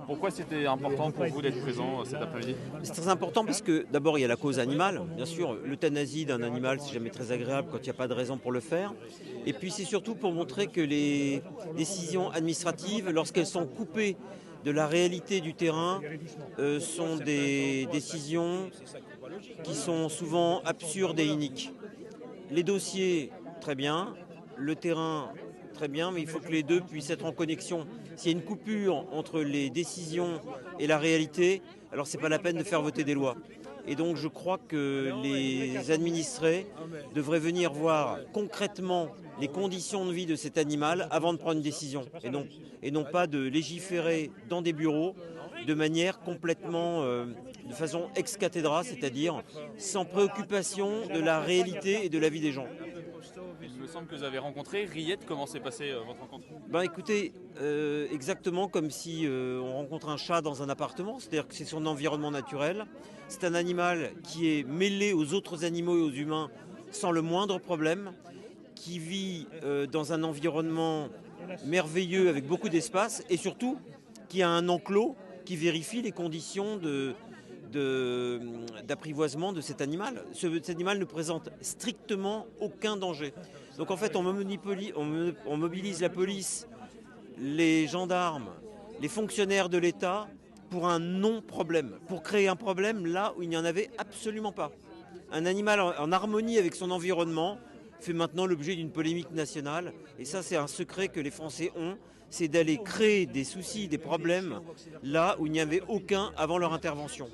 Pourquoi c'était important pour vous d'être présent cet après-midi? C'est très important parce que d'abord il y a la cause animale, bien sûr, l'euthanasie d'un animal c'est jamais très agréable quand il n'y a pas de raison pour le faire. Et puis c'est surtout pour montrer que les décisions administratives, lorsqu'elles sont coupées de la réalité du terrain, sont des décisions qui sont souvent absurdes et iniques. Les dossiers, très bien, le terrain, très bien, mais il faut que les deux puissent être en connexion. S'il y a une coupure entre les décisions et la réalité, alors c'est pas la peine de faire voter des lois. Et donc je crois que les administrés devraient venir voir concrètement les conditions de vie de cet animal avant de prendre une décision. Et non pas de légiférer dans des bureaux de manière complètement, de façon ex cathedra, c'est-à-dire sans préoccupation de la réalité et de la vie des gens. Il me semble que vous avez rencontré Riette. Comment s'est passée votre rencontre? Ben écoutez, exactement comme si on rencontre un chat dans un appartement, c'est-à-dire que c'est son environnement naturel. C'est un animal qui est mêlé aux autres animaux et aux humains sans le moindre problème, qui vit dans un environnement merveilleux avec beaucoup d'espace et surtout qui a un enclos qui vérifie les conditions d'apprivoisement de cet animal. Cet animal ne présente strictement aucun danger. Donc en fait, on mobilise la police, les gendarmes, les fonctionnaires de l'État pour un non-problème, pour créer un problème là où il n'y en avait absolument pas. Un animal en harmonie avec son environnement fait maintenant l'objet d'une polémique nationale. Et ça, c'est un secret que les Français ont, c'est d'aller créer des soucis, des problèmes là où il n'y avait aucun avant leur intervention.